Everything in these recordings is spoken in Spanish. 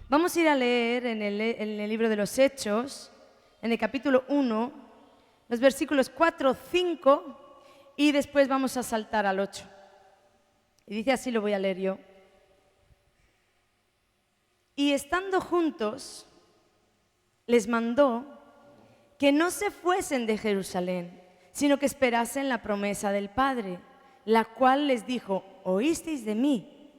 Vamos a ir a leer en el libro de los Hechos, en el capítulo 1, los versículos 4, 5 y después vamos a saltar al 8. Y dice así, lo voy a leer yo. Y estando juntos, les mandó que no se fuesen de Jerusalén, sino que esperasen la promesa del Padre, la cual les dijo: oísteis de mí,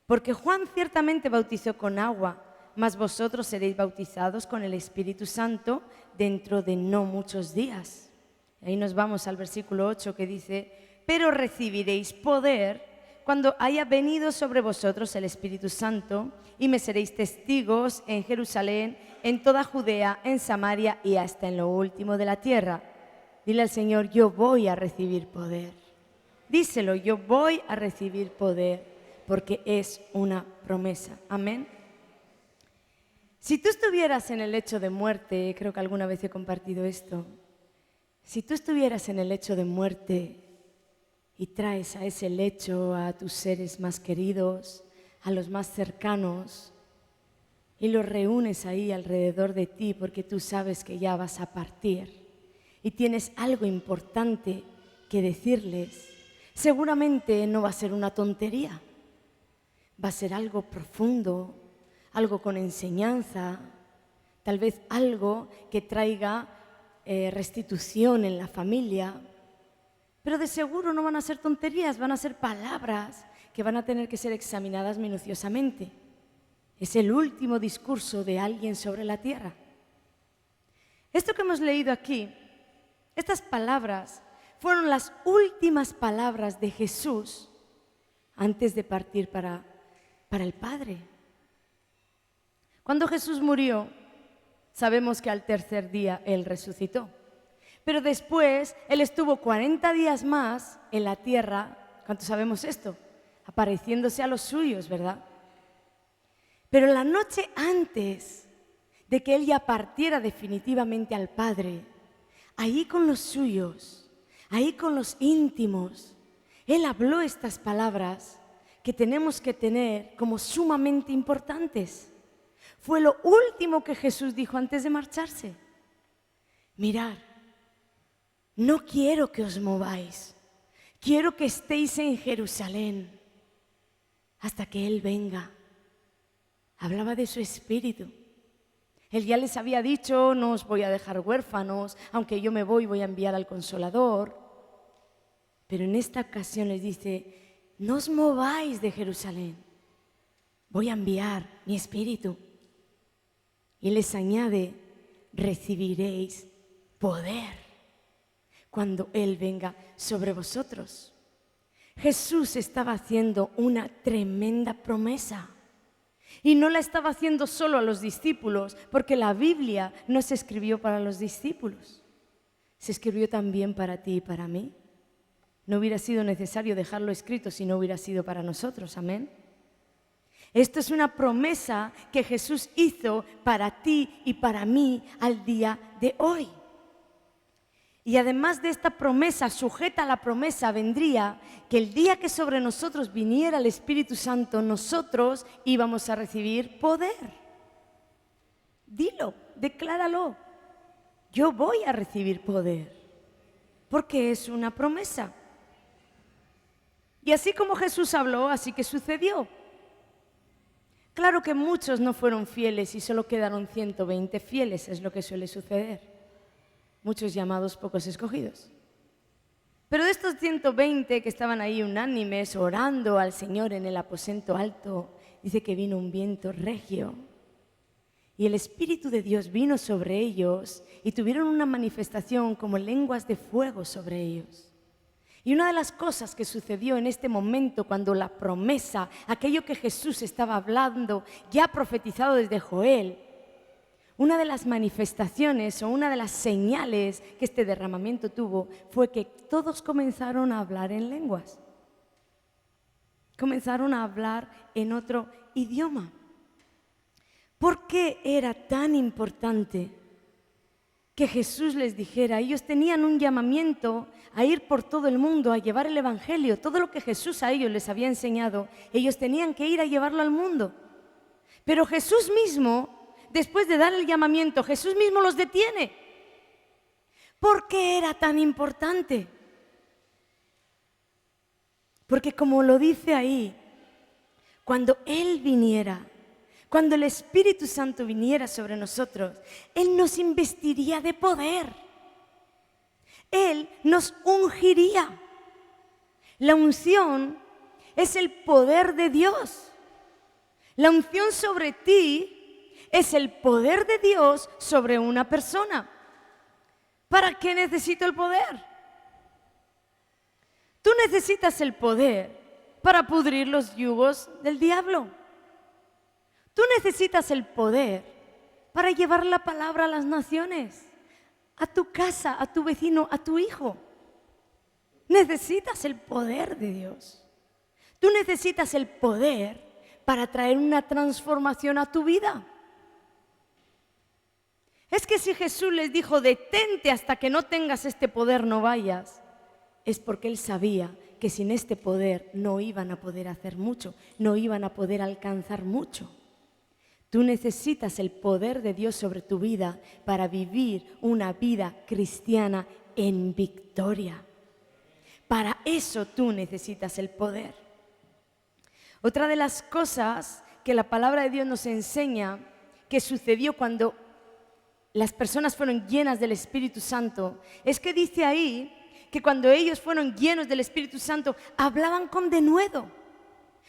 porque Juan ciertamente bautizó con agua, mas vosotros seréis bautizados con el Espíritu Santo dentro de no muchos días. Ahí nos vamos al versículo 8 que dice: pero recibiréis poder cuando haya venido sobre vosotros el Espíritu Santo, y me seréis testigos en Jerusalén, en toda Judea, en Samaria y hasta en lo último de la tierra. Dile al Señor: yo voy a recibir poder. Díselo: yo voy a recibir poder, porque es una promesa. Amén. Si tú estuvieras en el lecho de muerte, creo que alguna vez he compartido esto, si tú estuvieras en el lecho de muerte y traes a ese lecho a tus seres más queridos, a los más cercanos, y los reúnes ahí alrededor de ti porque tú sabes que ya vas a partir y tienes algo importante que decirles, seguramente no va a ser una tontería, va a ser algo profundo, algo con enseñanza, tal vez algo que traiga restitución en la familia. Pero de seguro no van a ser tonterías, van a ser palabras que van a tener que ser examinadas minuciosamente. Es el último discurso de alguien sobre la tierra. Esto que hemos leído aquí, estas palabras, fueron las últimas palabras de Jesús antes de partir para el Padre. Cuando Jesús murió, sabemos que al tercer día Él resucitó. Pero después, Él estuvo 40 días más en la tierra. ¿Cuántos sabemos esto? Apareciéndose a los suyos, ¿verdad? Pero la noche antes de que Él ya partiera definitivamente al Padre, ahí con los suyos, ahí con los íntimos, Él habló estas palabras que tenemos que tener como sumamente importantes. Fue lo último que Jesús dijo antes de marcharse. Mirad, no quiero que os mováis, quiero que estéis en Jerusalén hasta que Él venga. Hablaba de su espíritu. Él ya les había dicho: no os voy a dejar huérfanos, aunque yo me voy a enviar al Consolador. Pero en esta ocasión les dice: no os mováis de Jerusalén, voy a enviar mi espíritu. Y les añade: recibiréis poder cuando Él venga sobre vosotros. Jesús estaba haciendo una tremenda promesa. Y no la estaba haciendo solo a los discípulos, porque la Biblia no se escribió para los discípulos. Se escribió también para ti y para mí. No hubiera sido necesario dejarlo escrito si no hubiera sido para nosotros. Amén. Esto es una promesa que Jesús hizo para ti y para mí al día de hoy. Y además de esta promesa, sujeta a la promesa, vendría que el día que sobre nosotros viniera el Espíritu Santo, nosotros íbamos a recibir poder. Dilo, decláralo. Yo voy a recibir poder, porque es una promesa. Y así como Jesús habló, así que sucedió. Claro que muchos no fueron fieles y solo quedaron 120 fieles, es lo que suele suceder. Muchos llamados, pocos escogidos. Pero de estos 120 que estaban ahí unánimes, orando al Señor en el aposento alto, dice que vino un viento regio. Y el Espíritu de Dios vino sobre ellos y tuvieron una manifestación como lenguas de fuego sobre ellos. Y una de las cosas que sucedió en este momento, cuando la promesa, aquello que Jesús estaba hablando, ya profetizado desde Joel, una de las manifestaciones o una de las señales que este derramamiento tuvo fue que todos comenzaron a hablar en lenguas. Comenzaron a hablar en otro idioma. ¿Por qué era tan importante que Jesús les dijera? Ellos tenían un llamamiento a ir por todo el mundo, a llevar el Evangelio. Todo lo que Jesús a ellos les había enseñado, ellos tenían que ir a llevarlo al mundo. Pero Jesús mismo, después de dar el llamamiento, Jesús mismo los detiene. ¿Por qué era tan importante? Porque como lo dice ahí, cuando Él viniera, cuando el Espíritu Santo viniera sobre nosotros, Él nos investiría de poder. Él nos ungiría. La unción es el poder de Dios. La unción sobre ti es el poder de Dios sobre una persona. ¿Para qué necesito el poder? Tú necesitas el poder para pudrir los yugos del diablo. Tú necesitas el poder para llevar la palabra a las naciones, a tu casa, a tu vecino, a tu hijo. Necesitas el poder de Dios. Tú necesitas el poder para traer una transformación a tu vida. Es que si Jesús les dijo, detente hasta que no tengas este poder, no vayas, es porque Él sabía que sin este poder no iban a poder hacer mucho, no iban a poder alcanzar mucho. Tú necesitas el poder de Dios sobre tu vida para vivir una vida cristiana en victoria. Para eso tú necesitas el poder. Otra de las cosas que la palabra de Dios nos enseña que sucedió cuando las personas fueron llenas del Espíritu Santo es que dice ahí que cuando ellos fueron llenos del Espíritu Santo hablaban con denuedo.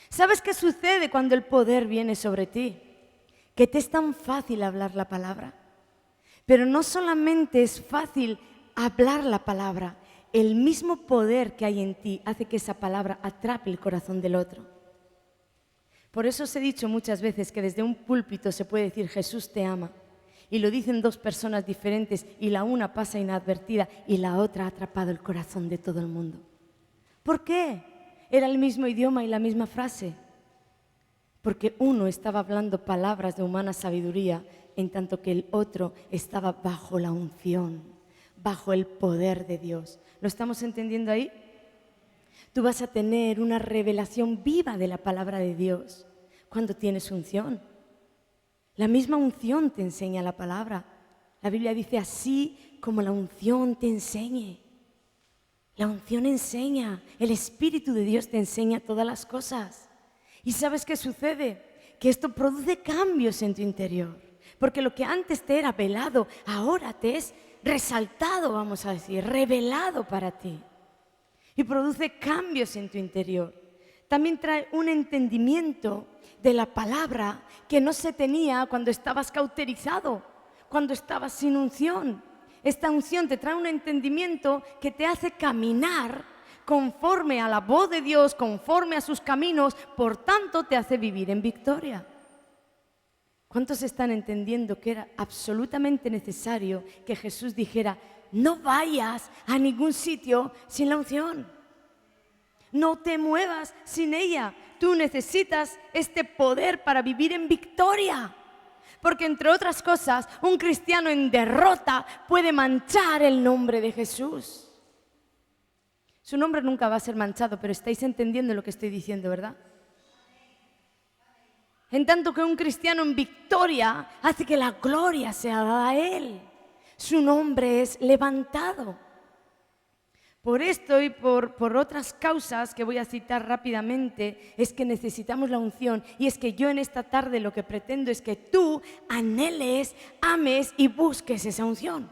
¿Sabes qué sucede cuando el poder viene sobre ti? Que te es tan fácil hablar la palabra. Pero no solamente es fácil hablar la palabra, el mismo poder que hay en ti hace que esa palabra atrape el corazón del otro. Por eso os he dicho muchas veces que desde un púlpito se puede decir Jesús te ama. Y lo dicen dos personas diferentes y la una pasa inadvertida y la otra ha atrapado el corazón de todo el mundo. ¿Por qué? Era el mismo idioma y la misma frase. Porque uno estaba hablando palabras de humana sabiduría, en tanto que el otro estaba bajo la unción, bajo el poder de Dios. ¿Lo estamos entendiendo ahí? Tú vas a tener una revelación viva de la palabra de Dios cuando tienes unción. La misma unción te enseña la palabra. La Biblia dice así como la unción te enseñe. La unción enseña, el Espíritu de Dios te enseña todas las cosas. ¿Y sabes qué sucede? Que esto produce cambios en tu interior. Porque lo que antes te era velado, ahora te es resaltado, vamos a decir, revelado para ti. Y produce cambios en tu interior. También trae un entendimiento de la palabra que no se tenía cuando estabas cauterizado, cuando estabas sin unción. Esta unción te trae un entendimiento que te hace caminar conforme a la voz de Dios, conforme a sus caminos, por tanto te hace vivir en victoria. ¿Cuántos están entendiendo que era absolutamente necesario que Jesús dijera, no vayas a ningún sitio sin la unción? No te muevas sin ella. Tú necesitas este poder para vivir en victoria. Porque entre otras cosas, un cristiano en derrota puede manchar el nombre de Jesús. Su nombre nunca va a ser manchado, pero estáis entendiendo lo que estoy diciendo, ¿verdad? En tanto que un cristiano en victoria hace que la gloria sea dada a Él. Su nombre es levantado. Por esto y por otras causas que voy a citar rápidamente, es que necesitamos la unción. Y es que yo en esta tarde lo que pretendo es que tú anheles, ames y busques esa unción.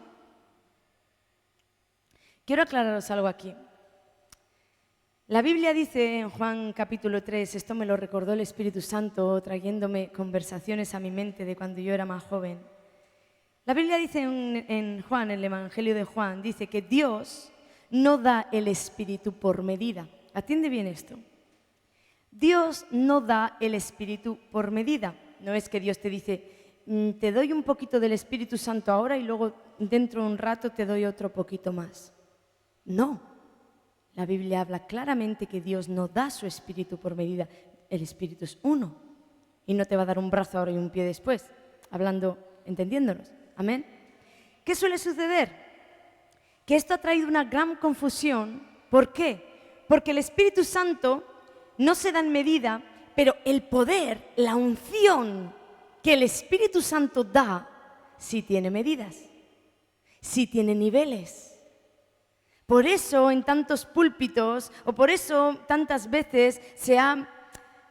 Quiero aclararos algo aquí. La Biblia dice en Juan capítulo 3, esto me lo recordó el Espíritu Santo trayéndome conversaciones a mi mente de cuando yo era más joven. La Biblia dice en Juan, en el Evangelio de Juan, dice que Dios no da el Espíritu por medida. Atiende bien esto. Dios no da el Espíritu por medida. No es que Dios te dice, te doy un poquito del Espíritu Santo ahora y luego dentro de un rato te doy otro poquito más. No. La Biblia habla claramente que Dios no da su Espíritu por medida. El Espíritu es uno. Y no te va a dar un brazo ahora y un pie después. Hablando, entendiéndonos. Amén. ¿Qué suele suceder? Que esto ha traído una gran confusión. ¿Por qué? Porque el Espíritu Santo no se da en medida, pero el poder, la unción, que el Espíritu Santo da sí tiene medidas, sí tiene niveles. Por eso en tantos púlpitos, o por eso tantas veces se ha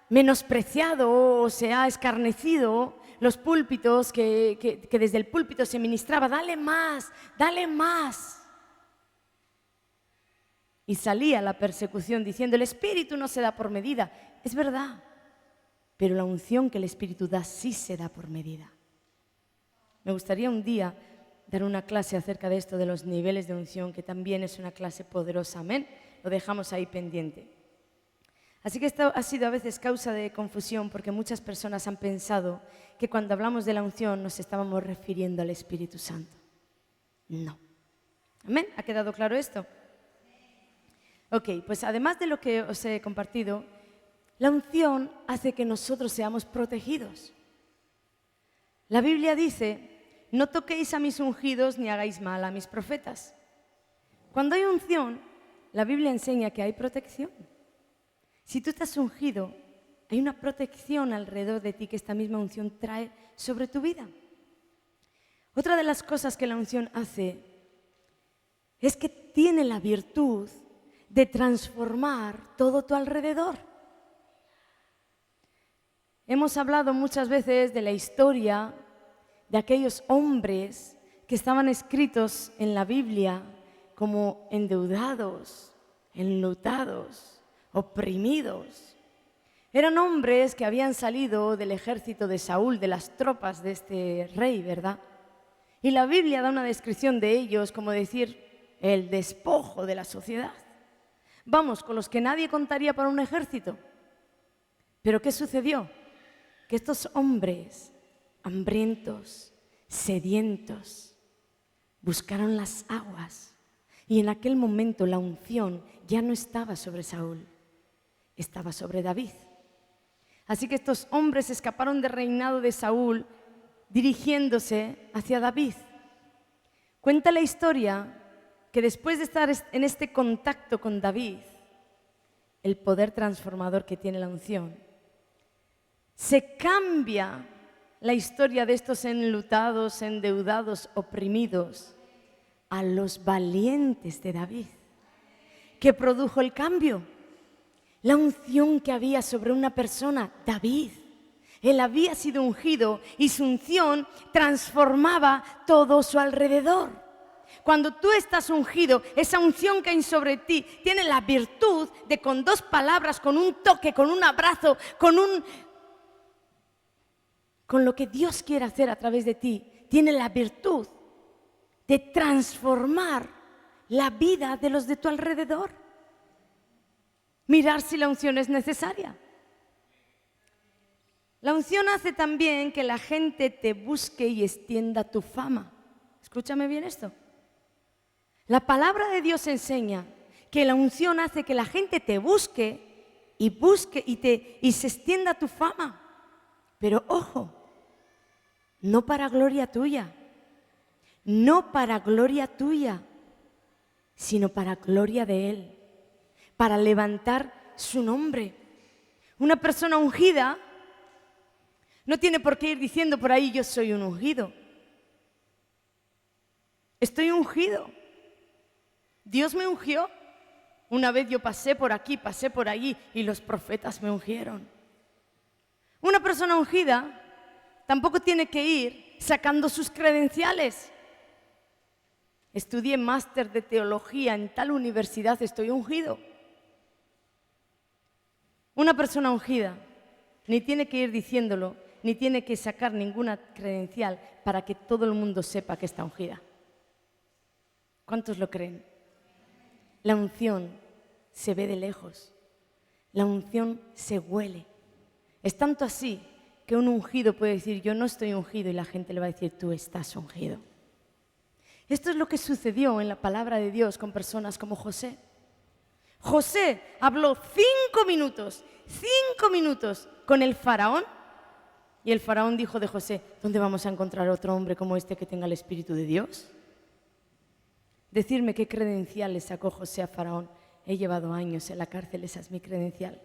menospreciado o se ha escarnecido los púlpitos, que desde el púlpito se ministraba, dale más, dale más. Y salía la persecución diciendo, el Espíritu no se da por medida. Es verdad, pero la unción que el Espíritu da sí se da por medida. Me gustaría un día dar una clase acerca de esto, de los niveles de unción, que también es una clase poderosa, amén. Lo dejamos ahí pendiente. Así que esto ha sido a veces causa de confusión porque muchas personas han pensado que cuando hablamos de la unción nos estábamos refiriendo al Espíritu Santo. No. ¿Amén? ¿Ha quedado claro esto? Ok, pues además de lo que os he compartido, la unción hace que nosotros seamos protegidos. La Biblia dice, no toquéis a mis ungidos ni hagáis mal a mis profetas. Cuando hay unción, la Biblia enseña que hay protección. Si tú estás ungido, hay una protección alrededor de ti que esta misma unción trae sobre tu vida. Otra de las cosas que la unción hace es que tiene la virtud de transformar todo tu alrededor. Hemos hablado muchas veces de la historia de aquellos hombres que estaban escritos en la Biblia como endeudados, enlutados, oprimidos. Eran hombres que habían salido del ejército de Saúl, de las tropas de este rey, ¿verdad? Y la Biblia da una descripción de ellos como decir el despojo de la sociedad. Vamos, con los que nadie contaría para un ejército. ¿Pero qué sucedió? Que estos hombres hambrientos, sedientos, buscaron las aguas y en aquel momento la unción ya no estaba sobre Saúl, estaba sobre David. Así que estos hombres escaparon del reinado de Saúl dirigiéndose hacia David. Cuenta la historia que después de estar en este contacto con David, el poder transformador que tiene la unción, se cambia la historia de estos enlutados, endeudados, oprimidos, a los valientes de David, que produjo el cambio. La unción que había sobre una persona, David. Él había sido ungido y su unción transformaba todo su alrededor. Cuando tú estás ungido, esa unción que hay sobre ti tiene la virtud de con dos palabras, con un toque, con un abrazo, con lo que Dios quiere hacer a través de ti, tiene la virtud de transformar la vida de los de tu alrededor. Mirar si la unción es necesaria. La unción hace también que la gente te busque y extienda tu fama. Escúchame bien esto. La palabra de Dios enseña que la unción hace que la gente te busque y se extienda tu fama. Pero ojo, no para gloria tuya, no para gloria tuya, sino para gloria de Él, para levantar su nombre. Una persona ungida no tiene por qué ir diciendo por ahí, yo soy un ungido. Estoy ungido. Dios me ungió. Una vez yo pasé por aquí, pasé por allí y los profetas me ungieron. Una persona ungida tampoco tiene que ir sacando sus credenciales. Estudié máster de teología en tal universidad, estoy ungido. Una persona ungida ni tiene que ir diciéndolo, ni tiene que sacar ninguna credencial para que todo el mundo sepa que está ungida. ¿Cuántos lo creen? La unción se ve de lejos, la unción se huele. Es tanto así que un ungido puede decir, yo no estoy ungido, y la gente le va a decir, tú estás ungido. Esto es lo que sucedió en la palabra de Dios con personas como José. José habló 5 minutos con el faraón, y el faraón dijo de José, ¿dónde vamos a encontrar otro hombre como este que tenga el Espíritu de Dios? Decirme qué credencial le sacó José a faraón. He llevado años en la cárcel, esa es mi credencial.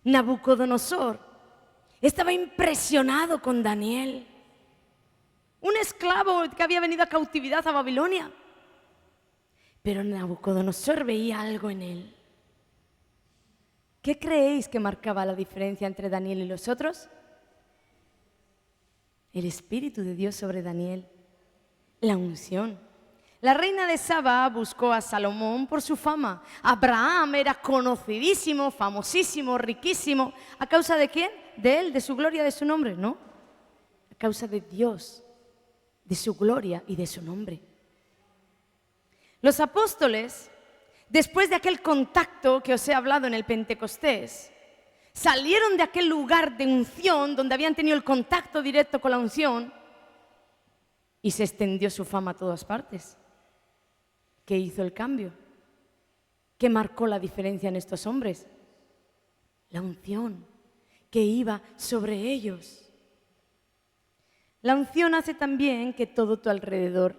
Nabucodonosor Estaba impresionado con Daniel, un esclavo que había venido a cautividad a Babilonia. Pero Nabucodonosor veía algo en él. ¿Qué creéis que marcaba la diferencia entre Daniel y los otros? El Espíritu de Dios sobre Daniel, la unción. La reina de Saba buscó a Salomón por su fama. Abraham era conocidísimo, famosísimo, riquísimo. ¿A causa de quién? ¿De él, de su gloria, de su nombre? No. A causa de Dios, de su gloria y de su nombre. Los apóstoles, después de aquel contacto que os he hablado en el Pentecostés, salieron de aquel lugar de unción donde habían tenido el contacto directo con la unción y se extendió su fama a todas partes. ¿Qué hizo el cambio? ¿Qué marcó la diferencia en estos hombres? La unción que iba sobre ellos. La unción hace también que todo tu alrededor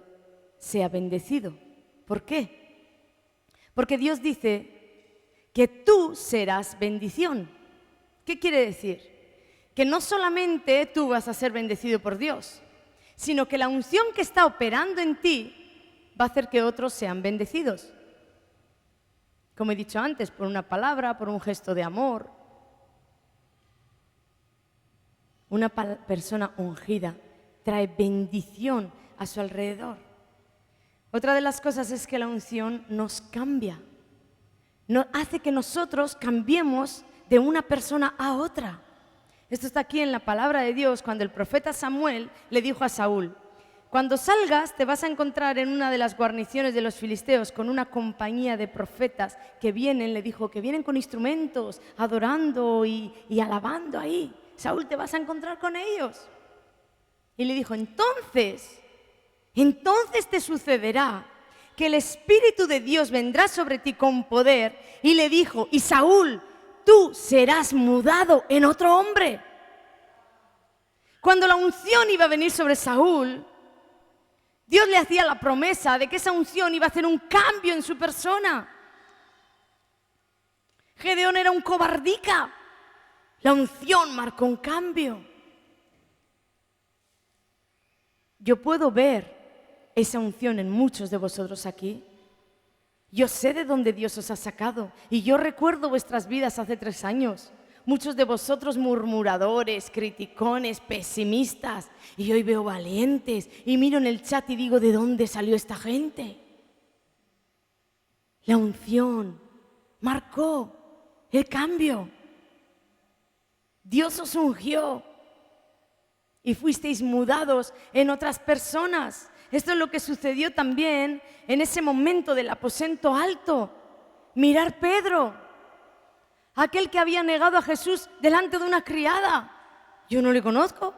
sea bendecido. ¿Por qué? Porque Dios dice que tú serás bendición. ¿Qué quiere decir? Que no solamente tú vas a ser bendecido por Dios, sino que la unción que está operando en ti va a hacer que otros sean bendecidos. Como he dicho antes, por una palabra, por un gesto de amor. Una persona ungida trae bendición a su alrededor. Otra de las cosas es que la unción nos cambia. Hace que nosotros cambiemos de una persona a otra. Esto está aquí en la palabra de Dios cuando el profeta Samuel le dijo a Saúl: cuando salgas te vas a encontrar en una de las guarniciones de los filisteos con una compañía de profetas que vienen, le dijo, que vienen con instrumentos, adorando y alabando ahí. Saúl, te vas a encontrar con ellos. Y le dijo, entonces te sucederá que el Espíritu de Dios vendrá sobre ti con poder. Y le dijo, y Saúl, tú serás mudado en otro hombre. Cuando la unción iba a venir sobre Saúl, Dios le hacía la promesa de que esa unción iba a hacer un cambio en su persona. Gedeón era un cobardica. La unción marcó un cambio. Yo puedo ver esa unción en muchos de vosotros aquí. Yo sé de dónde Dios os ha sacado y yo recuerdo vuestras vidas hace 3 años. Muchos de vosotros murmuradores, criticones, pesimistas, y hoy veo valientes y miro en el chat y digo, ¿de dónde salió esta gente? La unción marcó el cambio. Dios os ungió y fuisteis mudados en otras personas. Esto es lo que sucedió también en ese momento del aposento alto. Mirar Pedro, aquel que había negado a Jesús delante de una criada. Yo no le conozco.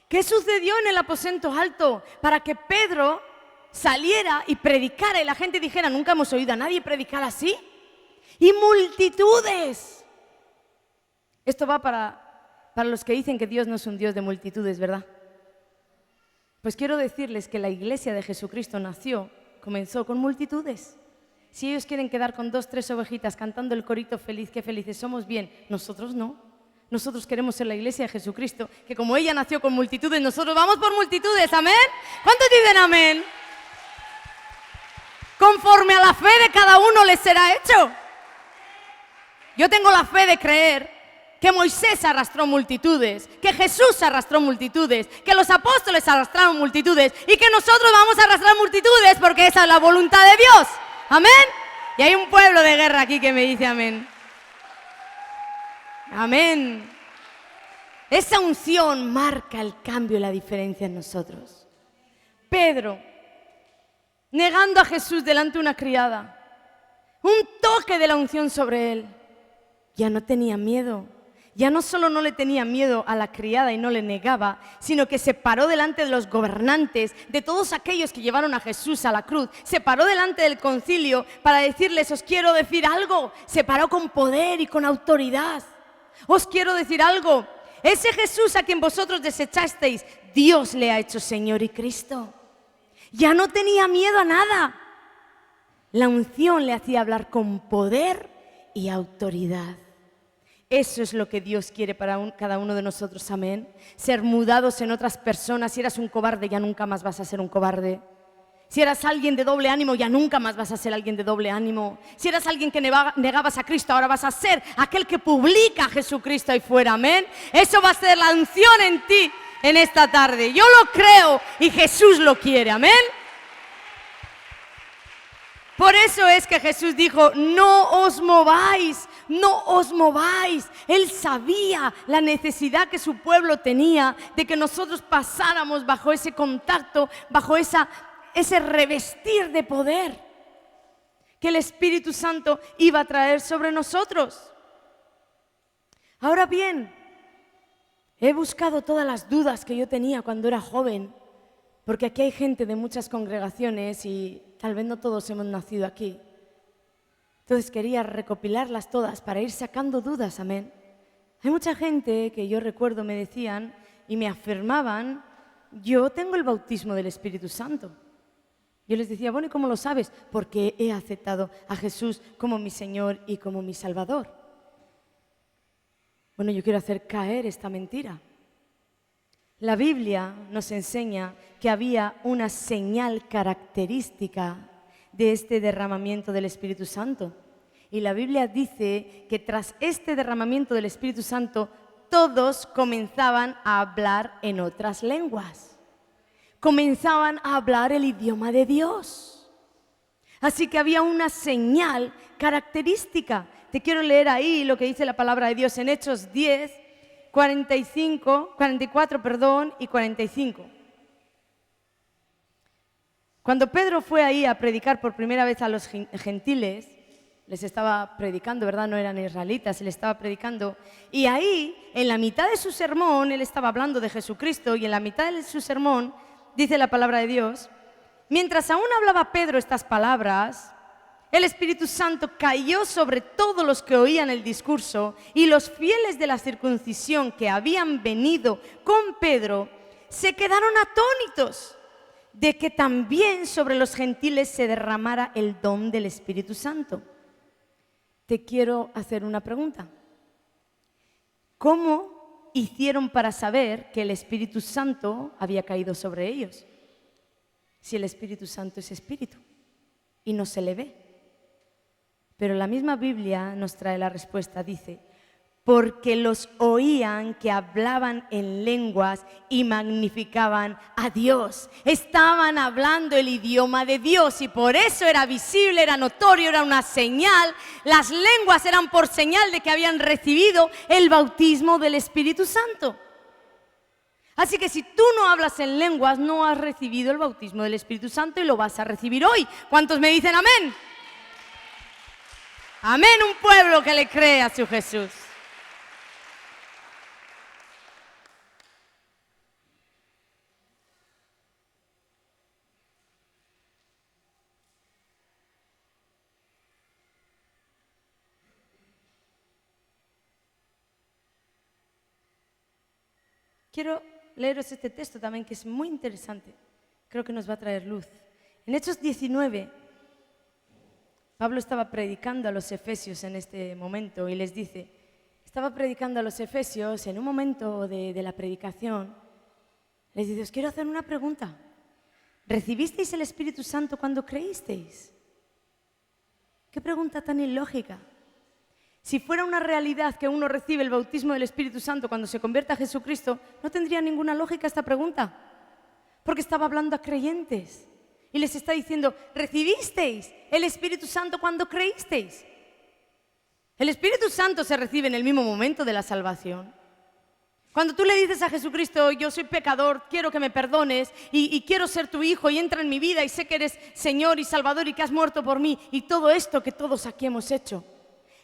¿Qué sucedió en el aposento alto para que Pedro saliera y predicara y la gente dijera, nunca hemos oído a nadie predicar así? Y multitudes. Esto va para los que dicen que Dios no es un Dios de multitudes, ¿verdad? Pues quiero decirles que la iglesia de Jesucristo comenzó con multitudes. Si ellos quieren quedar con 2, 3 ovejitas cantando el corito feliz, qué felices somos, bien, nosotros no. Nosotros queremos ser la iglesia de Jesucristo, que como ella nació con multitudes, nosotros vamos por multitudes, ¿amén? ¿Cuántos dicen amén? Conforme a la fe de cada uno les será hecho. Yo tengo la fe de creer que Moisés arrastró multitudes, que Jesús arrastró multitudes, que los apóstoles arrastraron multitudes y que nosotros vamos a arrastrar multitudes porque esa es la voluntad de Dios. ¿Amén? Y hay un pueblo de guerra aquí que me dice amén. Amén. Esa unción marca el cambio y la diferencia en nosotros. Pedro, negando a Jesús delante de una criada, un toque de la unción sobre él, ya no tenía miedo. Ya no solo no le tenía miedo a la criada y no le negaba, sino que se paró delante de los gobernantes, de todos aquellos que llevaron a Jesús a la cruz. Se paró delante del concilio para decirles, os quiero decir algo. Se paró con poder y con autoridad. Os quiero decir algo. Ese Jesús a quien vosotros desechasteis, Dios le ha hecho Señor y Cristo. Ya no tenía miedo a nada. La unción le hacía hablar con poder y autoridad. Eso es lo que Dios quiere para cada uno de nosotros, amén. Ser mudados en otras personas. Si eras un cobarde, ya nunca más vas a ser un cobarde. Si eras alguien de doble ánimo, ya nunca más vas a ser alguien de doble ánimo. Si eras alguien que negabas a Cristo, ahora vas a ser aquel que publica a Jesucristo ahí fuera, amén. Eso va a ser la unción en ti en esta tarde. Yo lo creo y Jesús lo quiere, amén. Por eso es que Jesús dijo, no os mováis, no os mováis. Él sabía la necesidad que su pueblo tenía de que nosotros pasáramos bajo ese contacto, bajo ese revestir de poder que el Espíritu Santo iba a traer sobre nosotros. Ahora bien, he buscado todas las dudas que yo tenía cuando era joven, porque aquí hay gente de muchas congregaciones y tal vez no todos hemos nacido aquí. Entonces quería recopilarlas todas para ir sacando dudas, amén. Hay mucha gente que yo recuerdo me decían y me afirmaban, yo tengo el bautismo del Espíritu Santo. Yo les decía, bueno, ¿y cómo lo sabes? Porque he aceptado a Jesús como mi Señor y como mi Salvador. Bueno, yo quiero hacer caer esta mentira. La Biblia nos enseña que había una señal característica de este derramamiento del Espíritu Santo. Y la Biblia dice que tras este derramamiento del Espíritu Santo, todos comenzaban a hablar en otras lenguas. Comenzaban a hablar el idioma de Dios. Así que había una señal característica. Te quiero leer ahí lo que dice la palabra de Dios en Hechos 10, 44 y 45. Cuando Pedro fue ahí a predicar por primera vez a los gentiles, les estaba predicando, ¿verdad? No eran israelitas, él estaba predicando. Y ahí, en la mitad de su sermón, él estaba hablando de Jesucristo y en la mitad de su sermón, dice la palabra de Dios, mientras aún hablaba Pedro estas palabras, el Espíritu Santo cayó sobre todos los que oían el discurso y los fieles de la circuncisión que habían venido con Pedro se quedaron atónitos de que también sobre los gentiles se derramara el don del Espíritu Santo. Te quiero hacer una pregunta. ¿Cómo hicieron para saber que el Espíritu Santo había caído sobre ellos? Si el Espíritu Santo es Espíritu y no se le ve. Pero la misma Biblia nos trae la respuesta, dice, porque los oían que hablaban en lenguas y magnificaban a Dios. Estaban hablando el idioma de Dios y por eso era visible, era notorio, era una señal. Las lenguas eran por señal de que habían recibido el bautismo del Espíritu Santo. Así que si tú no hablas en lenguas, no has recibido el bautismo del Espíritu Santo y lo vas a recibir hoy. ¿Cuántos me dicen amén? Amén, un pueblo que le cree a su Jesús. Quiero leeros este texto también que es muy interesante. Creo que nos va a traer luz. En Hechos 19, Pablo estaba predicando a los efesios en este momento y les dice, estaba predicando a los efesios en un momento de la predicación, les dice, os quiero hacer una pregunta. ¿Recibisteis el Espíritu Santo cuando creísteis? ¿Qué pregunta tan ilógica? Si fuera una realidad que uno recibe el bautismo del Espíritu Santo cuando se convierta a Jesucristo, no tendría ninguna lógica esta pregunta, porque estaba hablando a creyentes. Y les está diciendo, ¿recibisteis el Espíritu Santo cuando creísteis? El Espíritu Santo se recibe en el mismo momento de la salvación. Cuando tú le dices a Jesucristo, yo soy pecador, quiero que me perdones y quiero ser tu hijo y entra en mi vida y sé que eres Señor y Salvador y que has muerto por mí y todo esto que todos aquí hemos hecho.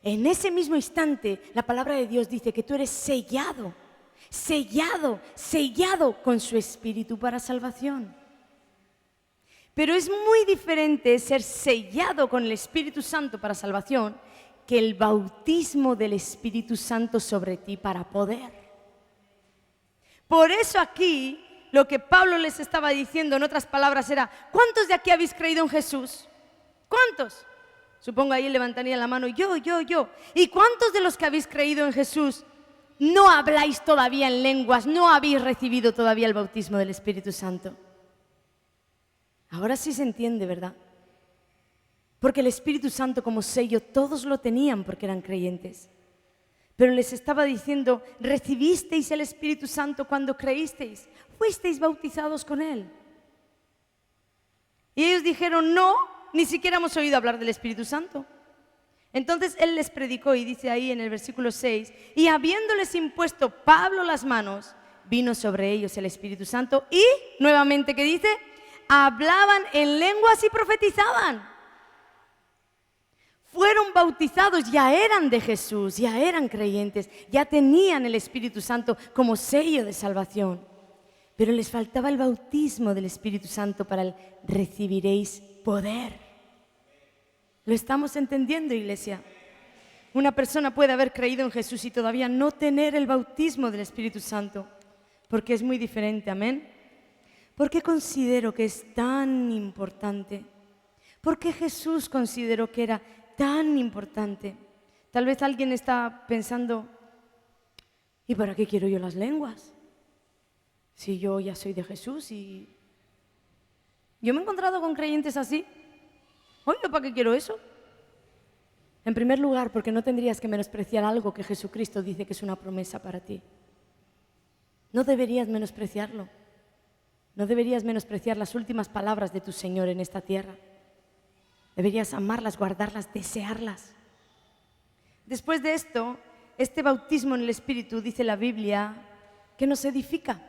En ese mismo instante, la palabra de Dios dice que tú eres sellado, sellado, sellado con su Espíritu para salvación. Pero es muy diferente ser sellado con el Espíritu Santo para salvación que el bautismo del Espíritu Santo sobre ti para poder. Por eso aquí lo que Pablo les estaba diciendo en otras palabras era, ¿cuántos de aquí habéis creído en Jesús? ¿Cuántos? Supongo ahí levantaría la mano, yo. ¿Y cuántos de los que habéis creído en Jesús no habláis todavía en lenguas, no habéis recibido todavía el bautismo del Espíritu Santo? Ahora sí se entiende, ¿verdad? Porque el Espíritu Santo como sello todos lo tenían porque eran creyentes. Pero les estaba diciendo, recibisteis el Espíritu Santo cuando creísteis, fuisteis bautizados con Él. Y ellos dijeron, no, ni siquiera hemos oído hablar del Espíritu Santo. Entonces Él les predicó y dice ahí en el versículo 6, y habiéndoles impuesto Pablo las manos, vino sobre ellos el Espíritu Santo y, nuevamente, ¿qué dice? Hablaban en lenguas y profetizaban. Fueron bautizados, ya eran de Jesús, ya eran creyentes, ya tenían el Espíritu Santo como sello de salvación. Pero les faltaba el bautismo del Espíritu Santo para el recibiréis poder. ¿Lo estamos entendiendo, iglesia? Una persona puede haber creído en Jesús y todavía no tener el bautismo del Espíritu Santo, porque es muy diferente, amén. ¿Por qué considero que es tan importante? ¿Por qué Jesús consideró que era tan importante? Tal vez alguien está pensando, ¿y para qué quiero yo las lenguas? Si yo ya soy de Jesús y... Yo me he encontrado con creyentes así. Oye, ¿para qué quiero eso? En primer lugar, porque no tendrías que menospreciar algo que Jesucristo dice que es una promesa para ti. No deberías menospreciarlo. No deberías menospreciar las últimas palabras de tu Señor en esta tierra. Deberías amarlas, guardarlas, desearlas. Después de esto, este bautismo en el Espíritu, dice la Biblia, que nos edifica.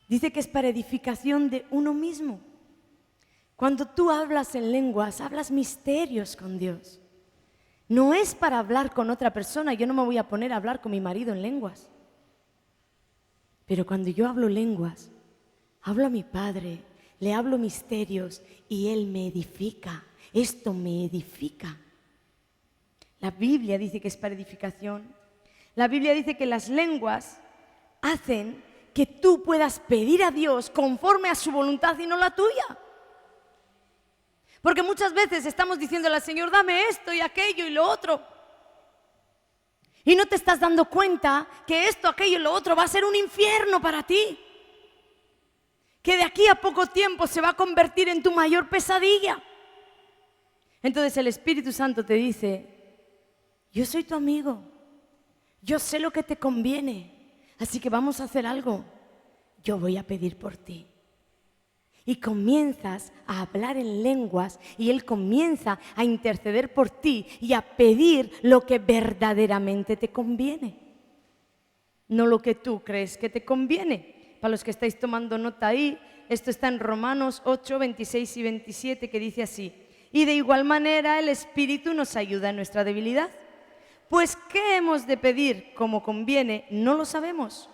Dice que es para edificación de uno mismo. Cuando tú hablas en lenguas, hablas misterios con Dios. No es para hablar con otra persona. Yo no me voy a poner a hablar con mi marido en lenguas. Pero cuando yo hablo lenguas, hablo a mi Padre, le hablo misterios y Él me edifica. Esto me edifica. La Biblia dice que es para edificación. La Biblia dice que las lenguas hacen que tú puedas pedir a Dios conforme a su voluntad y no la tuya. Porque muchas veces estamos diciéndole al Señor, dame esto y aquello y lo otro. Y no te estás dando cuenta que esto, aquello y lo otro va a ser un infierno para ti. Que de aquí a poco tiempo se va a convertir en tu mayor pesadilla. Entonces el Espíritu Santo te dice, yo soy tu amigo, yo sé lo que te conviene, así que vamos a hacer algo, yo voy a pedir por ti. Y comienzas a hablar en lenguas y Él comienza a interceder por ti y a pedir lo que verdaderamente te conviene. No lo que tú crees que te conviene. Para los que estáis tomando nota ahí, esto está en Romanos 8, 26 y 27 que dice así. Y de igual manera el Espíritu nos ayuda en nuestra debilidad. Pues ¿qué hemos de pedir como conviene? No lo sabemos.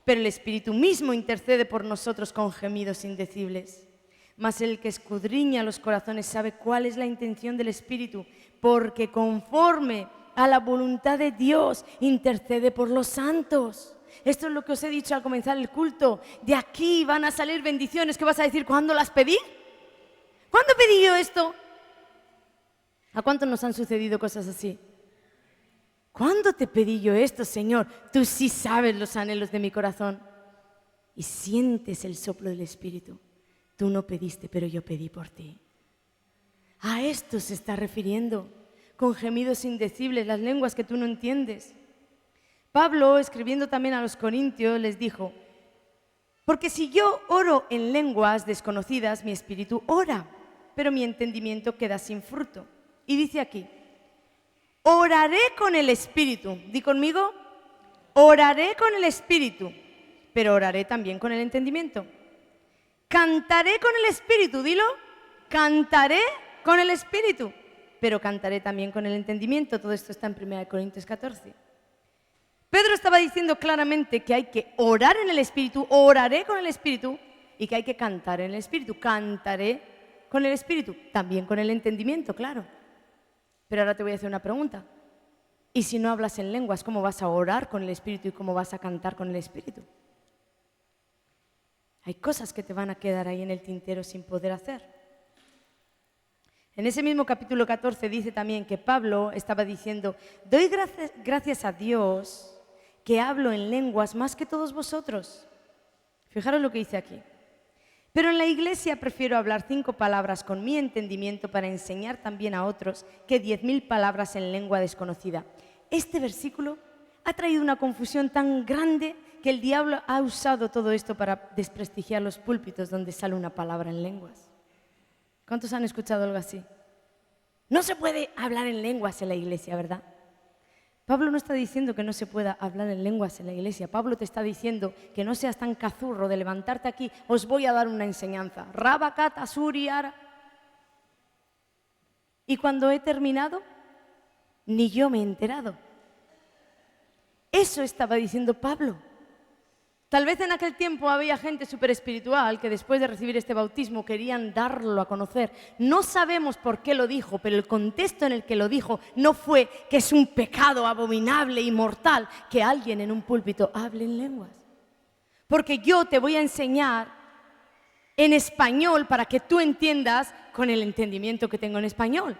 Pero el Espíritu mismo intercede por nosotros con gemidos indecibles. Mas el que escudriña los corazones sabe cuál es la intención del Espíritu, porque conforme a la voluntad de Dios intercede por los santos. Esto es lo que os he dicho al comenzar el culto. De aquí van a salir bendiciones. ¿Qué vas a decir? ¿Cuándo las pedí? ¿Cuándo pedí yo esto? ¿A cuántos nos han sucedido cosas así? ¿Cuándo te pedí yo esto, Señor? Tú sí sabes los anhelos de mi corazón. Y sientes el soplo del Espíritu. Tú no pediste, pero yo pedí por ti. A esto se está refiriendo, con gemidos indecibles, las lenguas que tú no entiendes. Pablo, escribiendo también a los Corintios, les dijo, porque si yo oro en lenguas desconocidas, mi espíritu ora, pero mi entendimiento queda sin fruto. Y dice aquí, oraré con el Espíritu. Di conmigo, oraré con el Espíritu, pero oraré también con el entendimiento. Cantaré con el Espíritu, dilo, cantaré con el Espíritu, pero cantaré también con el entendimiento. Todo esto está en 1 Corintios 14. Pedro estaba diciendo claramente que hay que orar en el Espíritu, oraré con el Espíritu, y que hay que cantar en el Espíritu. Cantaré con el Espíritu, también con el entendimiento, claro. Pero ahora te voy a hacer una pregunta. ¿Y si no hablas en lenguas, cómo vas a orar con el Espíritu y cómo vas a cantar con el Espíritu? Hay cosas que te van a quedar ahí en el tintero sin poder hacer. En ese mismo capítulo 14 dice también que Pablo estaba diciendo, doy gracias a Dios que hablo en lenguas más que todos vosotros. Fijaros lo que dice aquí. Pero en la iglesia prefiero hablar 5 palabras con mi entendimiento para enseñar también a otros que 10.000 palabras en lengua desconocida. Este versículo ha traído una confusión tan grande que el diablo ha usado todo esto para desprestigiar los púlpitos donde sale una palabra en lenguas. ¿Cuántos han escuchado algo así? No se puede hablar en lenguas en la iglesia, ¿verdad? Pablo no está diciendo que no se pueda hablar en lenguas en la iglesia. Pablo te está diciendo que no seas tan cazurro de levantarte aquí. Os voy a dar una enseñanza. Rabakat, Asuri, Ara. Y cuando he terminado, ni yo me he enterado. Eso estaba diciendo Pablo. Tal vez en aquel tiempo había gente súper espiritual que después de recibir este bautismo querían darlo a conocer. No sabemos por qué lo dijo, pero el contexto en el que lo dijo no fue que es un pecado abominable y mortal que alguien en un púlpito hable en lenguas. Porque yo te voy a enseñar en español para que tú entiendas con el entendimiento que tengo en español.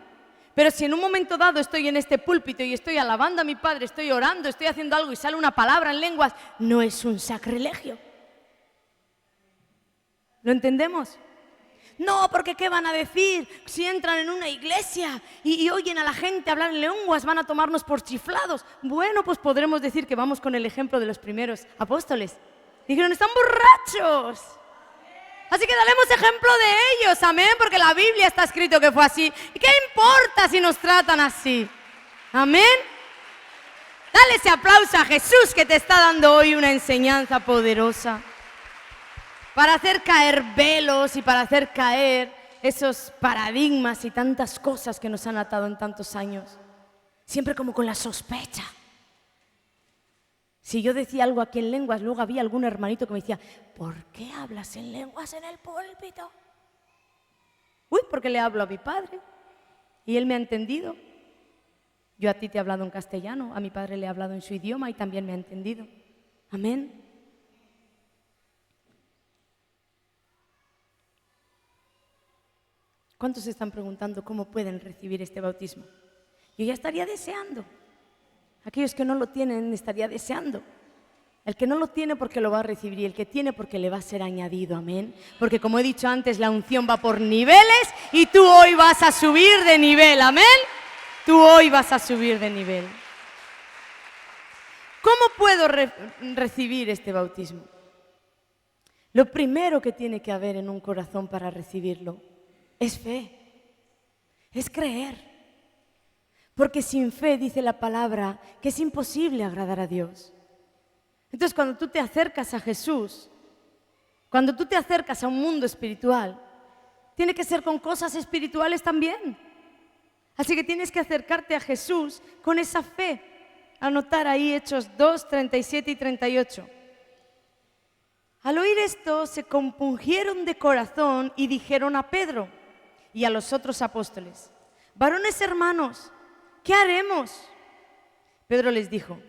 Pero si en un momento dado estoy en este púlpito y estoy alabando a mi Padre, estoy orando, estoy haciendo algo y sale una palabra en lenguas, no es un sacrilegio. ¿Lo entendemos? No, porque ¿qué van a decir? Si entran en una iglesia y oyen a la gente hablar en lenguas, van a tomarnos por chiflados. Bueno, pues podremos decir que vamos con el ejemplo de los primeros apóstoles. Dijeron, están borrachos. Así que daremos ejemplo de ellos, amén, porque la Biblia está escrito que fue así. ¿Y qué importa si nos tratan así? Amén. Dale ese aplauso a Jesús que te está dando hoy una enseñanza poderosa para hacer caer velos y para hacer caer esos paradigmas y tantas cosas que nos han atado en tantos años. Siempre como con la sospecha. Si yo decía algo aquí en lenguas, luego había algún hermanito que me decía, ¿por qué hablas en lenguas en el púlpito? Uy, porque le hablo a mi padre y él me ha entendido. Yo a ti te he hablado en castellano, a mi padre le he hablado en su idioma y también me ha entendido. Amén. ¿Cuántos se están preguntando cómo pueden recibir este bautismo? Yo ya estaría deseando. Aquellos que no lo tienen estaría deseando. El que no lo tiene porque lo va a recibir y el que tiene porque le va a ser añadido, amén. Porque como he dicho antes, la unción va por niveles y tú hoy vas a subir de nivel, amén. Tú hoy vas a subir de nivel. ¿Cómo puedo recibir este bautismo? Lo primero que tiene que haber en un corazón para recibirlo es fe, es creer. Porque sin fe, dice la palabra, que es imposible agradar a Dios. Entonces, cuando tú te acercas a Jesús, cuando tú te acercas a un mundo espiritual, tiene que ser con cosas espirituales también. Así que tienes que acercarte a Jesús con esa fe. Anotar ahí Hechos 2, 37 y 38. Al oír esto, se compungieron de corazón y dijeron a Pedro y a los otros apóstoles, varones hermanos, ¿qué haremos? Pedro les dijo,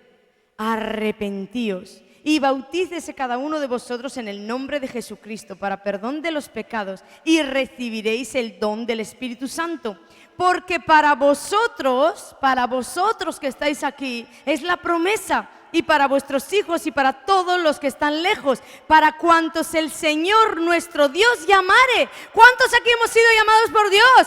arrepentíos y bautícese cada uno de vosotros en el nombre de Jesucristo para perdón de los pecados y recibiréis el don del Espíritu Santo. Porque para vosotros que estáis aquí, es la promesa y para vuestros hijos y para todos los que están lejos, para cuantos el Señor nuestro Dios llamare. ¿Cuántos aquí hemos sido llamados por Dios?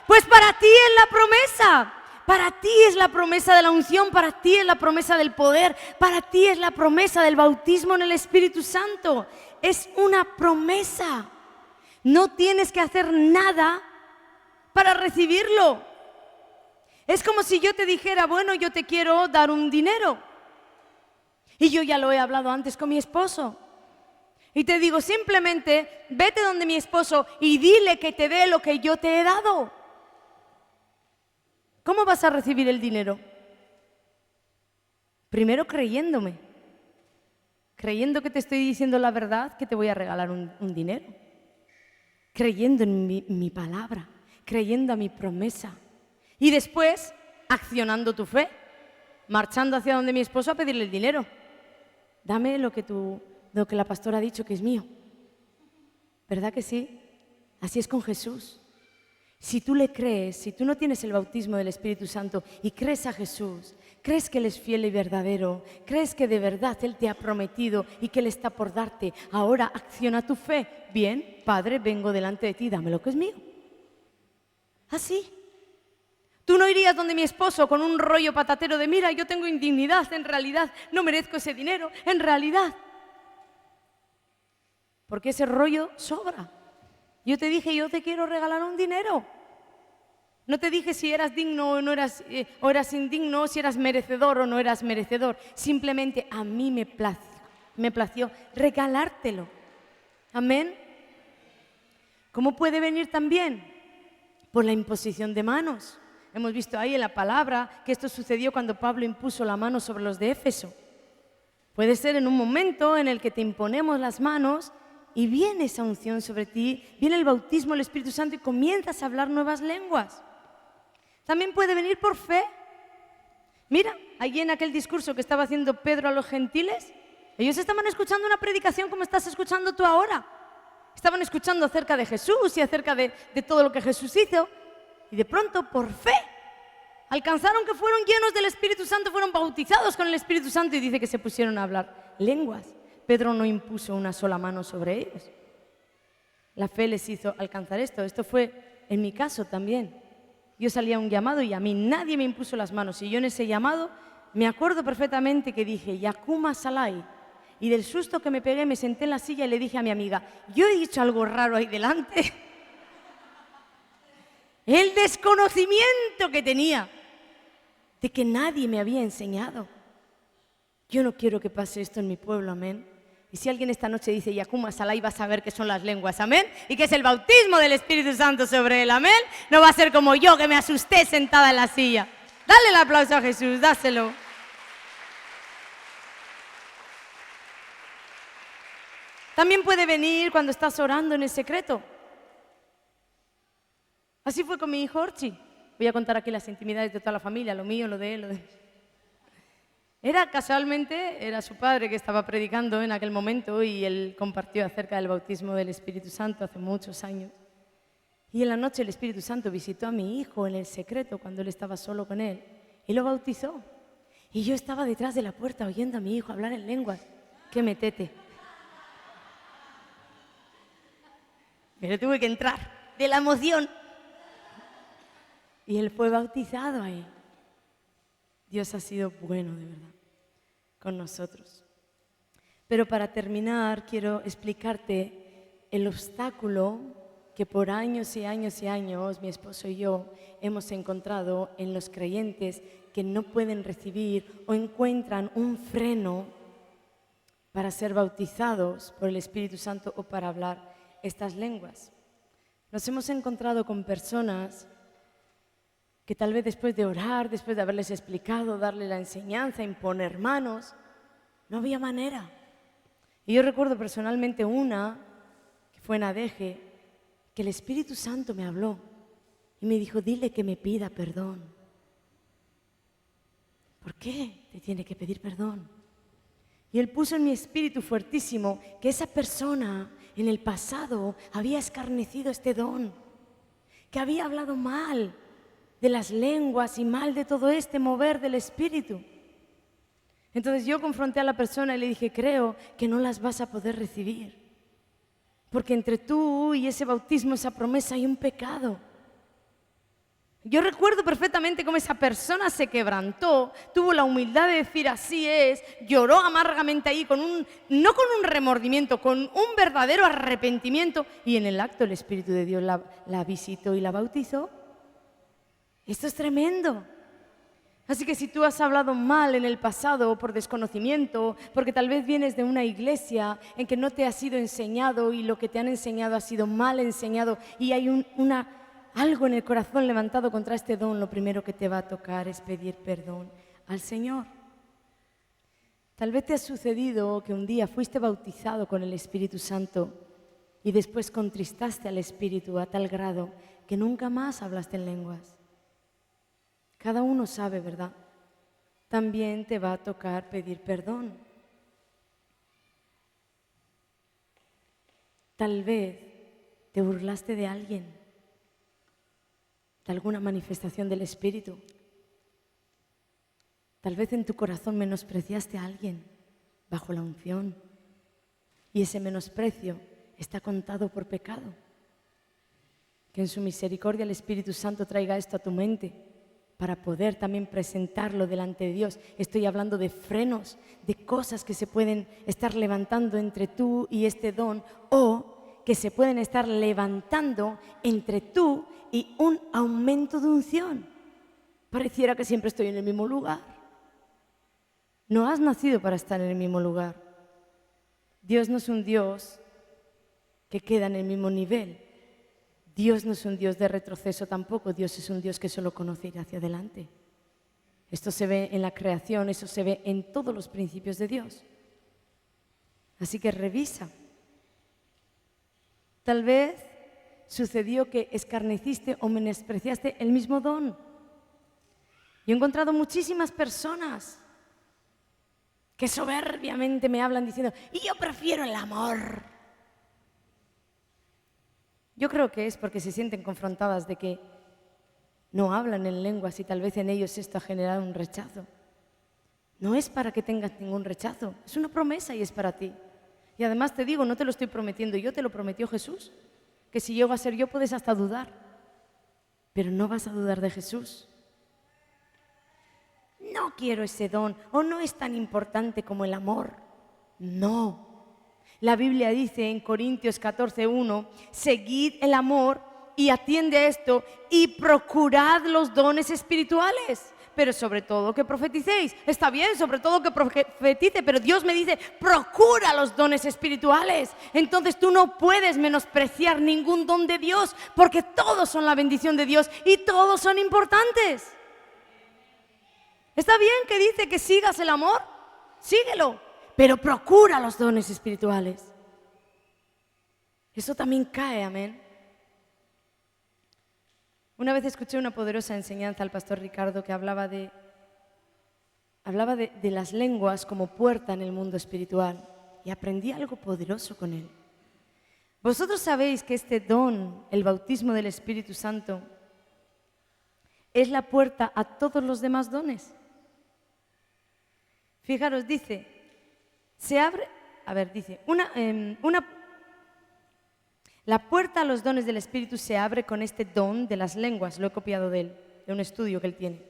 Pues para ti es la promesa. Para ti es la promesa de la unción, para ti es la promesa del poder, para ti es la promesa del bautismo en el Espíritu Santo. Es una promesa. No tienes que hacer nada para recibirlo. Es como si yo te dijera, bueno, yo te quiero dar un dinero. Y yo ya lo he hablado antes con mi esposo. Y te digo, simplemente vete donde mi esposo y dile que te dé lo que yo te he dado. ¿Cómo vas a recibir el dinero? Primero creyéndome. Creyendo que te estoy diciendo la verdad, que te voy a regalar un dinero. Creyendo en mi palabra, creyendo a mi promesa. Y después, accionando tu fe, marchando hacia donde mi esposo a pedirle el dinero. Dame lo que la pastora ha dicho que es mío. ¿Verdad que sí? Así es con Jesús. Si tú le crees, si tú no tienes el bautismo del Espíritu Santo y crees a Jesús, crees que Él es fiel y verdadero, crees que de verdad Él te ha prometido y que Él está por darte, ahora acciona tu fe. Bien, Padre, vengo delante de ti, dame lo que es mío. Así. Tú no irías donde mi esposo con un rollo patatero de mira, yo tengo indignidad, en realidad no merezco ese dinero, en realidad. Porque ese rollo sobra. Yo te dije, yo te quiero regalar un dinero. No te dije si eras digno o no eras, o eras indigno, si eras merecedor o no eras merecedor. Simplemente a mí me plació regalártelo. Amén. ¿Cómo puede venir también? Por la imposición de manos. Hemos visto ahí en la palabra que esto sucedió cuando Pablo impuso la mano sobre los de Éfeso. Puede ser en un momento en el que te imponemos las manos y viene esa unción sobre ti, viene el bautismo del Espíritu Santo y comienzas a hablar nuevas lenguas. También puede venir por fe. Mira, allí en aquel discurso que estaba haciendo Pedro a los gentiles, ellos estaban escuchando una predicación como estás escuchando tú ahora. Estaban escuchando acerca de Jesús y acerca de todo lo que Jesús hizo. Y de pronto, por fe, alcanzaron que fueron llenos del Espíritu Santo, fueron bautizados con el Espíritu Santo y dice que se pusieron a hablar lenguas. Pedro no impuso una sola mano sobre ellos. La fe les hizo alcanzar esto. Esto fue en mi caso también. Yo salía a un llamado y a mí nadie me impuso las manos. Y yo en ese llamado me acuerdo perfectamente que dije, Yakuma Salai. Y del susto que me pegué me senté en la silla y le dije a mi amiga, yo he dicho algo raro ahí delante. El desconocimiento que tenía de que nadie me había enseñado. Yo no quiero que pase esto en mi pueblo, amén. Y si alguien esta noche dice Yakuma Salai, va a saber qué son las lenguas, amén. Y que es el bautismo del Espíritu Santo sobre él, amén. No va a ser como yo que me asusté sentada en la silla. Dale el aplauso a Jesús, dáselo. También puede venir cuando estás orando en el secreto. Así fue con mi hijo Orchi. Voy a contar aquí las intimidades de toda la familia, lo mío, lo de él, lo de... Casualmente, era su padre que estaba predicando en aquel momento y él compartió acerca del bautismo del Espíritu Santo hace muchos años. Y en la noche el Espíritu Santo visitó a mi hijo en el secreto cuando él estaba solo con él y lo bautizó. Y yo estaba detrás de la puerta oyendo a mi hijo hablar en lenguas. ¡Qué metete! Pero tuve que entrar de la emoción. Y él fue bautizado ahí. Dios ha sido bueno, de verdad, con nosotros. Pero para terminar, quiero explicarte el obstáculo que por años y años y años mi esposo y yo hemos encontrado en los creyentes que no pueden recibir o encuentran un freno para ser bautizados por el Espíritu Santo o para hablar estas lenguas. Nos hemos encontrado con personas que tal vez después de orar, después de haberles explicado, darle la enseñanza, imponer manos, no había manera. Y yo recuerdo personalmente una, que fue en Adeje, que el Espíritu Santo me habló y me dijo, dile que me pida perdón. ¿Por qué te tiene que pedir perdón? Y Él puso en mi espíritu fuertísimo que esa persona en el pasado había escarnecido este don, que había hablado mal de las lenguas y mal de todo este mover del Espíritu. Entonces yo confronté a la persona y le dije, creo que no las vas a poder recibir, porque entre tú y ese bautismo, esa promesa, hay un pecado. Yo recuerdo perfectamente cómo esa persona se quebrantó, tuvo la humildad de decir así es, lloró amargamente ahí, no con un remordimiento, con un verdadero arrepentimiento, y en el acto el Espíritu de Dios la visitó y la bautizó. Esto es tremendo. Así que si tú has hablado mal en el pasado por desconocimiento, porque tal vez vienes de una iglesia en que no te ha sido enseñado y lo que te han enseñado ha sido mal enseñado y hay algo en el corazón levantado contra este don, lo primero que te va a tocar es pedir perdón al Señor. Tal vez te ha sucedido que un día fuiste bautizado con el Espíritu Santo y después contristaste al Espíritu a tal grado que nunca más hablaste en lenguas. Cada uno sabe, ¿verdad? También te va a tocar pedir perdón. Tal vez te burlaste de alguien. de alguna manifestación del Espíritu. Tal vez en tu corazón menospreciaste a alguien bajo la unción y ese menosprecio está contado por pecado. Que en su misericordia el Espíritu Santo traiga esto a tu mente para poder también presentarlo delante de Dios. Estoy hablando de frenos, de cosas que se pueden estar levantando entre tú y este don, o que se pueden estar levantando entre tú y un aumento de unción. Pareciera que siempre estoy en el mismo lugar. No has nacido para estar en el mismo lugar. Dios no es un Dios que queda en el mismo nivel. Dios no es un Dios de retroceso tampoco. Dios es un Dios que solo conoce ir hacia adelante. Esto se ve en la creación, eso se ve en todos los principios de Dios. Así que revisa. Tal vez sucedió que escarneciste o menospreciaste el mismo don. Yo he encontrado muchísimas personas que soberbiamente me hablan diciendo, y yo prefiero el amor. Yo creo que es porque se sienten confrontadas de que no hablan en lenguas y tal vez en ellos esto ha generado un rechazo. No es para que tengas ningún rechazo, es una promesa y es para ti. Y además te digo, no te lo estoy prometiendo yo, te lo prometió Jesús. Que si llego a ser yo puedes hasta dudar, pero no vas a dudar de Jesús. No quiero ese don, o no es tan importante como el amor. No. La Biblia dice en Corintios 14:1, seguid el amor y atiende a esto y procurad los dones espirituales, pero sobre todo que profeticéis. Está bien, sobre todo que profetice, pero Dios me dice, procura los dones espirituales. Entonces tú no puedes menospreciar ningún don de Dios, porque todos son la bendición de Dios y todos son importantes. Está bien que dice que sigas el amor, síguelo, pero procura los dones espirituales. Eso también cae, amén. Una vez escuché una poderosa enseñanza al pastor Ricardo que hablaba de las lenguas como puerta en el mundo espiritual y aprendí algo poderoso con él. Vosotros sabéis que este don, el bautismo del Espíritu Santo, es la puerta a todos los demás dones. Fijaros, dice, la puerta a los dones del Espíritu se abre con este don de las lenguas. Lo he copiado de él, de un estudio que él tiene.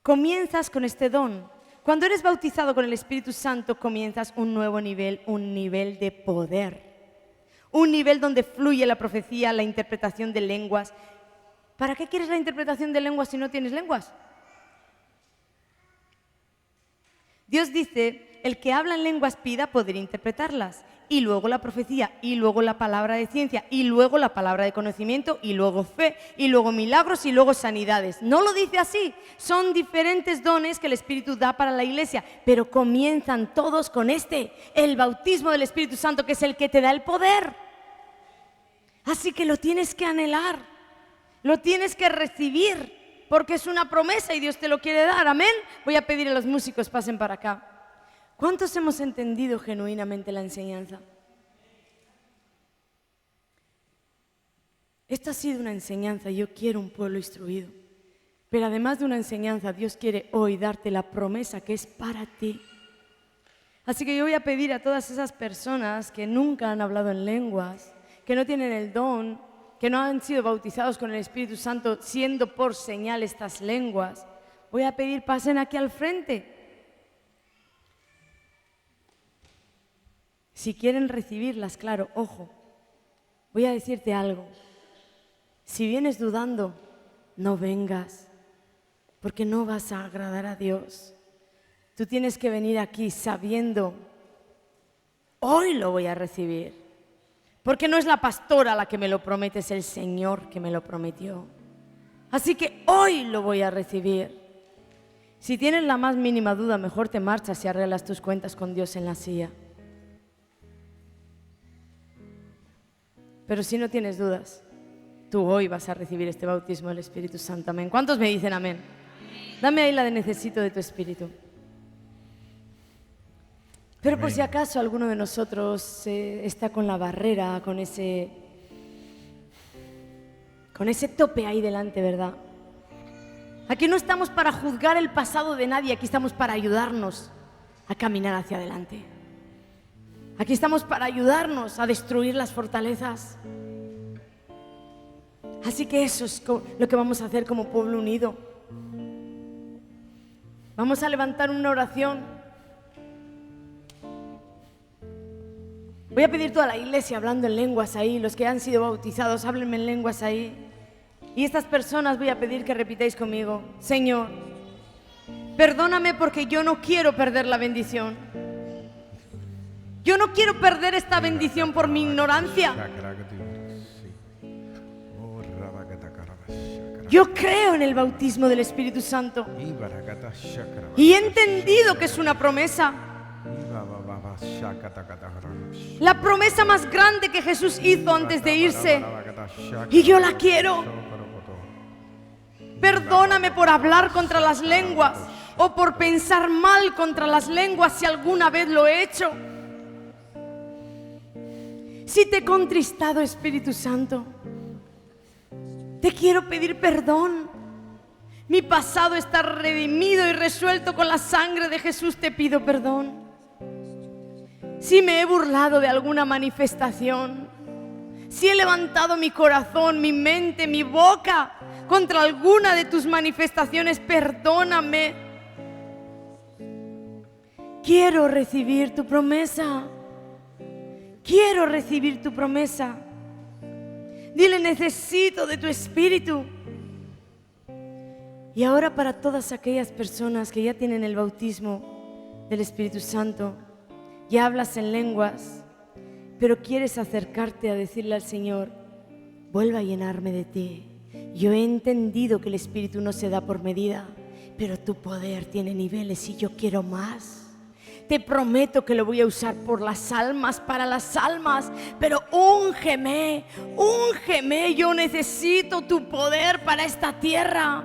Comienzas con este don. Cuando eres bautizado con el Espíritu Santo, comienzas un nuevo nivel, un nivel de poder. Un nivel donde fluye la profecía, la interpretación de lenguas. ¿Para qué quieres la interpretación de lenguas si no tienes lenguas? Dios dice, el que habla en lenguas pida poder interpretarlas, y luego la profecía, y luego la palabra de ciencia, y luego la palabra de conocimiento, y luego fe, y luego milagros, y luego sanidades. No lo dice así, son diferentes dones que el Espíritu da para la iglesia, pero comienzan todos con el bautismo del Espíritu Santo, que es el que te da el poder. Así que lo tienes que anhelar, lo tienes que recibir, porque es una promesa y Dios te lo quiere dar, amén. Voy a pedir a los músicos pasen para acá. ¿Cuántos hemos entendido genuinamente la enseñanza? Esta ha sido una enseñanza, yo quiero un pueblo instruido. Pero además de una enseñanza, Dios quiere hoy darte la promesa que es para ti. Así que yo voy a pedir a todas esas personas que nunca han hablado en lenguas, que no tienen el don, que no han sido bautizados con el Espíritu Santo, siendo por señal estas lenguas, voy a pedir pasen aquí al frente. Si quieren recibirlas, claro, ojo, voy a decirte algo. Si vienes dudando, no vengas, porque no vas a agradar a Dios. Tú tienes que venir aquí sabiendo, hoy lo voy a recibir, porque no es la pastora la que me lo promete, es el Señor que me lo prometió. Así que hoy lo voy a recibir. Si tienes la más mínima duda, mejor te marchas y arreglas tus cuentas con Dios en la silla. Pero si no tienes dudas, tú hoy vas a recibir este bautismo del Espíritu Santo. Amén. ¿Cuántos me dicen amén? Dame ahí la de necesito de tu Espíritu. Pero por si acaso alguno de nosotros está con la barrera, con ese con ese tope ahí delante, ¿verdad? Aquí no estamos para juzgar el pasado de nadie, aquí estamos para ayudarnos a caminar hacia adelante. Aquí estamos para ayudarnos a destruir las fortalezas. Así que eso es lo que vamos a hacer como pueblo unido. Vamos a levantar una oración. Voy a pedir toda la iglesia hablando en lenguas ahí. Los que han sido bautizados, háblenme en lenguas ahí. Y estas personas voy a pedir que repitáis conmigo: Señor, perdóname porque yo no quiero perder la bendición. Yo no quiero perder esta bendición por mi ignorancia. Yo creo en el bautismo del Espíritu Santo y he entendido que es una promesa. La promesa más grande que Jesús hizo antes de irse, y yo la quiero. Perdóname por hablar contra las lenguas o por pensar mal contra las lenguas si alguna vez lo he hecho. Si te he contristado, Espíritu Santo, te quiero pedir perdón. Mi pasado está redimido y resuelto con la sangre de Jesús. Te pido perdón. Si me he burlado de alguna manifestación, si he levantado mi corazón, mi mente, mi boca contra alguna de tus manifestaciones, perdóname. Quiero recibir tu promesa. Quiero recibir tu promesa. Dile: necesito de tu Espíritu. Y ahora, para todas aquellas personas que ya tienen el bautismo del Espíritu Santo, ya hablas en lenguas, pero quieres acercarte a decirle al Señor: vuelva a llenarme de ti. Yo he entendido que el Espíritu no se da por medida, pero tu poder tiene niveles y yo quiero más. Te prometo que lo voy a usar por las almas, para las almas, pero úngeme, úngeme. Yo necesito tu poder para esta tierra.